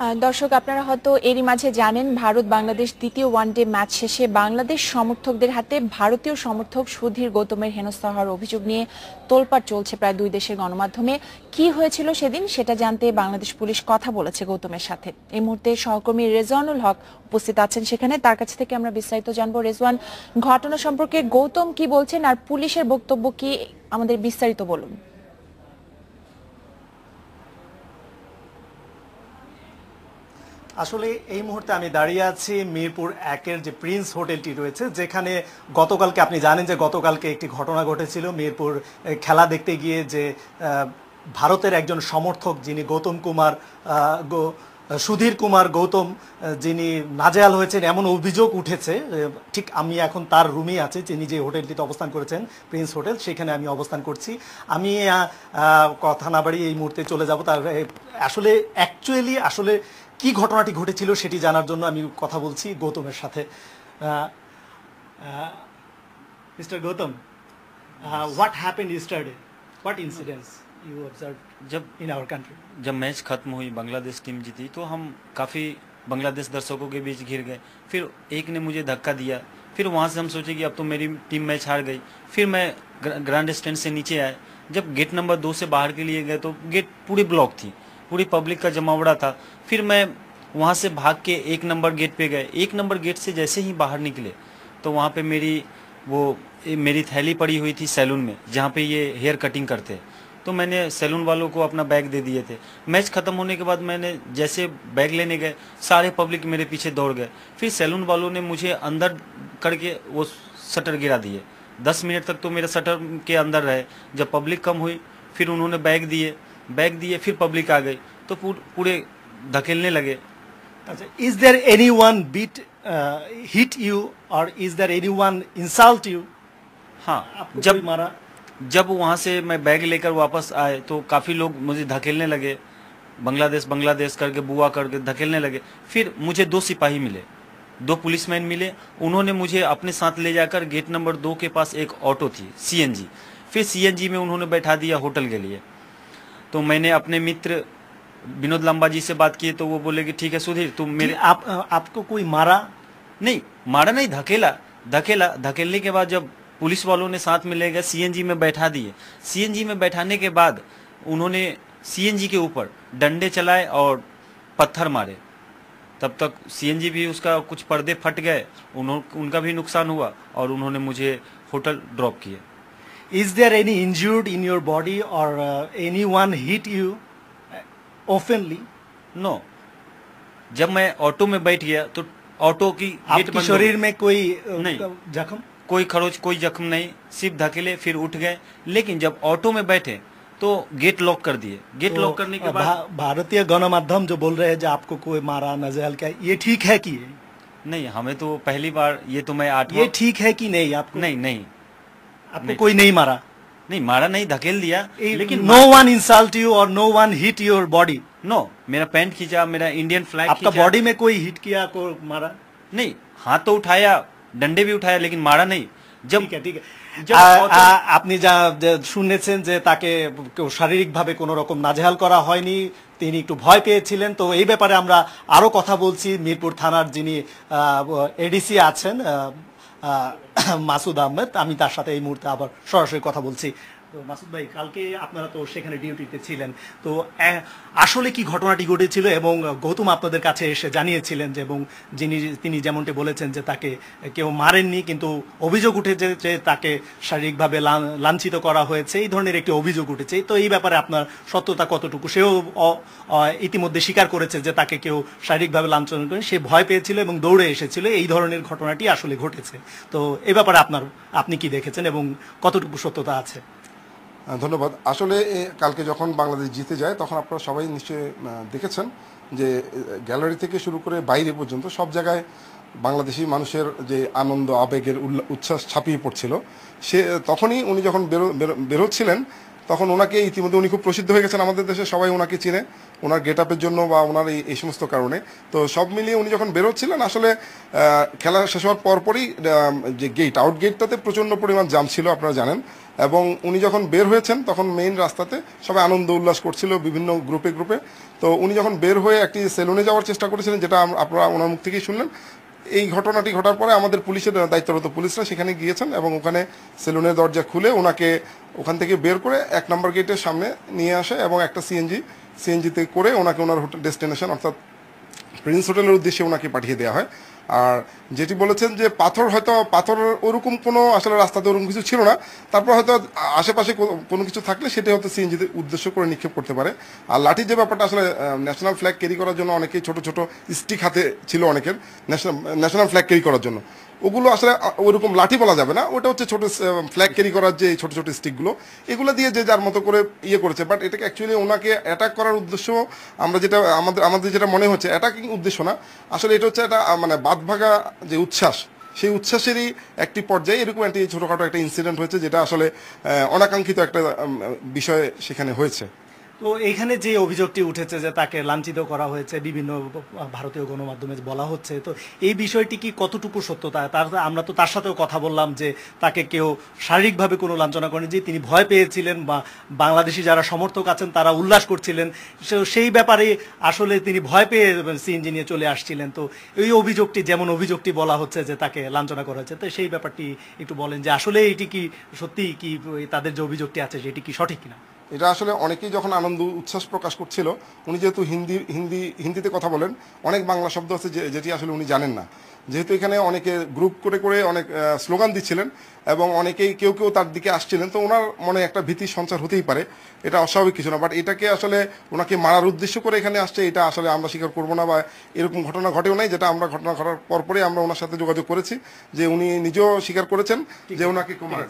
দর্শক আপনারা হয়তো এরই মাঝে জানেন ভারত বাংলাদেশ দ্বিতীয় ওয়ানডে ম্যাচ শেষে বাংলাদেশ সমর্থকদের হাতে ভারতীয় সমর্থক সুধীর গৌতমের হেনস্থা হওয়ার অভিযোগ নিয়ে তোলপাড় চলছে প্রায় দুই দেশের গণমাধ্যমে। কি হয়েছিল সেদিন সেটা জানতে বাংলাদেশ পুলিশ কথা বলেছে গৌতমের সাথে। এই মুহূর্তে সহকর্মী রেজওয়ানুল হক উপস্থিত আছেন সেখানে, তার কাছ থেকে আমরা বিস্তারিত জানবো। রেজওয়ান, ঘটনা সম্পর্কে গৌতম কি বলছেন আর পুলিশের বক্তব্য কি, আমাদের বিস্তারিত বলুন। আসলে এই মুহূর্তে আমি দাঁড়িয়ে আছি মিরপুর 1-এর যে প্রিন্স হোটেলটি রয়েছে, যেখানে গতকালকে আপনি জানেন যে গতকালকে একটি ঘটনা ঘটেছিল। মিরপুর খেলা দেখতে গিয়ে যে ভারতের একজন সমর্থক যিনি সুধীর কুমার গৌতম যিনি নাজেহাল হয়েছেন এমন অভিযোগ উঠেছে। ঠিক আমি এখন তার রুমেই আছি, যিনি যে হোটেলটিতে অবস্থান করেছেন প্রিন্স হোটেল, সেখানে আমি অবস্থান করছি। আমি কথা না বাড়িয়ে এই মুহূর্তে চলে যাব তার আসলে কি ঘটনাটি ঘটেছিল সেটি জানার জন্য আমি কথা বলছি গৌতমের সাথে। Mister Gautam, what happened yesterday? What incidents you observed जब in our country? जब मैच खत्म हुई, बांग्लादेश टीम जीती, तो हम काफ़ी बांग्लादेश दर्शकों के बीच घिर गए। फिर एक ने मुझे धक्का दिया। फिर वहाँ से हम सोचे कि अब तो मेरी टीम मैच हार गई। फिर मैं ग्रैंड स्टैंड से नीचे आए। जब गेट नंबर 2 से बाहर के लिए गए तो गेट पूरी ब्लॉक थी, पूरी पब्लिक का जमावड़ा था। फिर मैं वहाँ से भाग के 1 नंबर गेट पे गए। 1 नंबर गेट से जैसे ही बाहर निकले तो वहाँ पे मेरी थैली पड़ी हुई थी सैलून में, जहाँ पे ये हेयर कटिंग करते। तो मैंने सैलून वालों को अपना बैग दे दिए थे। मैच खत्म होने के बाद मैंने जैसे बैग लेने गए, सारे पब्लिक मेरे पीछे दौड़ गए। फिर सैलून वालों ने मुझे अंदर करके वो शटर गिरा दिए। 10 मिनट तक तो मेरे शटर के अंदर रहे। जब पब्लिक कम हुई फिर उन्होंने बैग दिए, फिर पब्लिक आ गई तो पूरे धकेलने लगे। Is there anyone hit you or is there anyone insult you? हाँ, आपको कोई मारा? जब वहाँ से मैं बैग लेकर वापस आए तो काफ़ी लोग मुझे धकेलने लगे, बांग्लादेश करके बुआ करके धकेलने लगे। फिर मुझे 2 सिपाही मिले, 2 पुलिसमैन मिले। उन्होंने मुझे अपने साथ ले जाकर गेट नंबर 2 के पास एक ऑटो थी CNG, फिर CNG में उन्होंने बैठा दिया होटल के लिए। तो मैंने अपने मित्र विनोद लंबा जी से बात की तो वो बोले कि ठीक है सुधीर तुम मेरे आपको कोई मारा? मारा नहीं, धकेलने के बाद जब पुलिस वालों ने साथ में ले गए, CNG में बैठा दिए। CNG में बैठाने के बाद उन्होंने CNG के ऊपर डंडे चलाए और पत्थर मारे। तब तक CNG भी उसका कुछ पर्दे फट गए, उनका भी नुकसान हुआ और उन्होंने मुझे होटल ड्रॉप किए। Is there any injured in your body or anyone hit you openly? No, जब मैं ऑटो में बैठ गया तो ऑटो की गेट आपके शरीर में कोई नहीं, जख्म? कोई खरोच, कोई जख्म नहीं, सिर्फ धकेले फिर उठ गए। लेकिन जब ऑटो में बैठे तो गेट लॉक कर दिए। गेट लॉक करने के बाद भारतीय गणमाध्यम जो बोल रहे हैं जो आपको कोई मारा, नजहल क्या, ये ठीक है कि नहीं? हमें तो पहली बार, ये तो मैं 8वां, ये ठीक है कि नहीं? आपको नहीं आपको कोई नहीं मारा? नहीं मारा, नहीं धकेल दिया। लेकिन नो वन इंसल्ट यू और no one hit your body? No, मेरा पैंट खींचा, मेरा इंडियन फ्लैग खींचा। आपका बॉडी में कोई हिट किया, को मारा? नहीं, हाथ तो उठाया, डंडे भी उठाया, लेकिन मारा नहीं। ঠিক আছে আপনি যা শুনেছেন যে তাকে শারীরিকভাবে কোনো রকম নাজেহাল করা হয়নি, তিনি একটু ভয় পেয়েছিলেন। তো এই ব্যাপারে আমরা আরো কথা বলছি মিরপুর থানার যিনি এডিসি আছেন মাসুদ আহমেদ, আমি তার সাথে এই মুহূর্তে আবার সরাসরি কথা বলছি। তো মাসুদ ভাই, কালকে আপনারা তো সেখানে ডিউটিতে ছিলেন, তো আসলে কি ঘটনাটি ঘটেছিল এবং গৌতম আপনাদের কাছে এসে জানিয়েছিলেন যে, এবং তিনি যেমনটি বলেছেন যে তাকে কেউ মারেননি, কিন্তু অভিযোগ উঠেছে যে তাকে শারীরিকভাবে লাঞ্ছিত করা হয়েছে, এই ধরনের একটি অভিযোগ উঠেছে। তো এই ব্যাপারে আপনার সত্যতা কতটুকু? সেও ইতিমধ্যে স্বীকার করেছে যে তাকে কেউ শারীরিকভাবে লাঞ্ছনা করেন, সে ভয় পেয়েছিল এবং দৌড়ে এসেছিল, এই ধরনের ঘটনাটি আসলে ঘটেছে। তো এই ব্যাপারে আপনি কি দেখেছেন এবং কতটুকু সত্যতা আছে? ধন্যবাদ। আসলে কালকে যখন বাংলাদেশ জিতে যায় তখন আপনারা সবাই নিশ্চয়ই দেখেছেন যে গ্যালারি থেকে শুরু করে বাইরে পর্যন্ত সব জায়গায় বাংলাদেশি মানুষের যে আনন্দ, আবেগের উচ্ছ্বাস ছাপিয়ে পড়ছিল। তখনই উনি যখন বেরোচ্ছিলেন তখন ওনাকে ইতিমধ্যে উনি খুব প্রসিদ্ধ হয়ে গেছেন আমাদের দেশে, সবাই ওনাকে চিনে ওনার গেট আপের জন্য বা ওনার এই সমস্ত কারণে। তো সব মিলিয়ে উনি যখন বেরোচ্ছিলেন আসলে খেলা শেষ হওয়ার পরপরই যে গেট আউট গেটটাতে প্রচণ্ড পরিমাণ জাম ছিল আপনারা জানেন, এবং উনি যখন বের হয়েছেন তখন মেইন রাস্তাতে সবাই আনন্দ উল্লাস করছিল বিভিন্ন গ্রুপে গ্রুপে। তো উনি যখন বের হয়ে একটি সেলুনে যাওয়ার চেষ্টা করেছিলেন, যেটা আপনারা ওনার মুখ থেকেই শুনলেন। এই ঘটনাটি ঘটার পরে আমাদের পুলিশের দায়িত্বরত পুলিশরা সেখানে গিয়েছেন এবং ওখানে সেলুনের দরজা খুলে ওনাকে ওখান থেকে বের করে 1 নম্বর গেটের সামনে নিয়ে আসে এবং একটা সিএনজিতে করে ওনাকে ওনার হোটেল ডেস্টিনেশন অর্থাৎ প্রিন্স হোটেলের উদ্দেশ্যে ওনাকে পাঠিয়ে দেওয়া হয়। আর যেটি বলেছেন যে পাথর ওরকম কোনো আসলে রাস্তাতে ওরকম কিছু ছিল না, তারপর হয়তো আশেপাশে কোনো কিছু থাকলে সেটা হয়তো সিএনজিতে উদ্দেশ্য করে নিক্ষেপ করতে পারে। আর লাঠির যে ব্যাপারটা, আসলে ন্যাশনাল ফ্ল্যাগ ক্যারি করার জন্য অনেকেই ছোট ছোট স্টিক হাতে ছিল অনেকের, ন্যাশনাল ফ্ল্যাগ ক্যারি করার জন্য। ওগুলো আসলে ওরকম লাঠি বলা যাবে না, ওটা হচ্ছে ছোট ফ্ল্যাগ ক্যারি করার যে ছোট ছোট স্টিকগুলো, এগুলো দিয়ে যে যার মতো করে করেছে। বাট এটাকে অ্যাকচুয়ালি ওনাকে অ্যাটাক করার উদ্দেশ্য, আমরা যেটা আমাদের যেটা মনে হচ্ছে অ্যাটাকিং উদ্দেশ্য না, আসলে এটা হচ্ছে একটা মানে বাঁধভাঙা যে উচ্ছ্বাস, সেই উচ্ছ্বাসেরই একটি পর্যায়ে এরকম একটি ছোটখাটো একটা ইনসিডেন্ট হয়েছে, যেটা আসলে অনাকাঙ্ক্ষিত একটা বিষয় সেখানে হয়েছে। তো এইখানে যে অভিযোগটি উঠেছে যে তাকে লাঞ্ছিত করা হয়েছে বিভিন্ন ভারতীয় গণমাধ্যমে বলা হচ্ছে, তো এই বিষয়টি কি কতটুকু সত্যতা? আমরা তো তার সাথেও কথা বললাম যে তাকে কেউ শারীরিকভাবে কোনো লাঞ্ছনা করেনি, যে তিনি ভয় পেয়েছিলেন বা বাংলাদেশি যারা সমর্থক আছেন তারা উল্লাস করছিলেন, সেই ব্যাপারে আসলে তিনি ভয় পেয়ে সিএনজি নিয়ে চলে আসছিলেন। তো এই অভিযোগটি, যেমন অভিযোগটি বলা হচ্ছে যে তাকে লাঞ্ছনা করা হয়েছে, তো সেই ব্যাপারটি একটু বলেন যে আসলে এটি কি সত্যি, কি তাদের যে অভিযোগটি আছে সেটি কি সঠিক কিনা? এটা আসলে অনেকেই যখন আনন্দ উচ্ছ্বাস প্রকাশ করছিল, উনি যেহেতু হিন্দিতে কথা বলেন, অনেক বাংলা শব্দ আছে যেটি আসলে উনি জানেন না। যেহেতু এখানে অনেকে গ্রুপ করে করে অনেক স্লোগান দিচ্ছিলেন এবং অনেকেই কেউ তার দিকে আসছিলেন, তো ওনার মনে একটা ভীতির সঞ্চার হতেই পারে, এটা অস্বাভাবিক কিছু না। বাট এটাকে আসলে ওনাকে মারার উদ্দেশ্য করে এখানে আসছে, এটা আসলে আমরা স্বীকার করবো না, বা এরকম ঘটনা ঘটেও নাই। যেটা আমরা ঘটনা ঘটার পরপরই আমরা ওনার সাথে যোগাযোগ করেছি, যে উনি নিজেও স্বীকার করেছেন যে ওনাকে মারা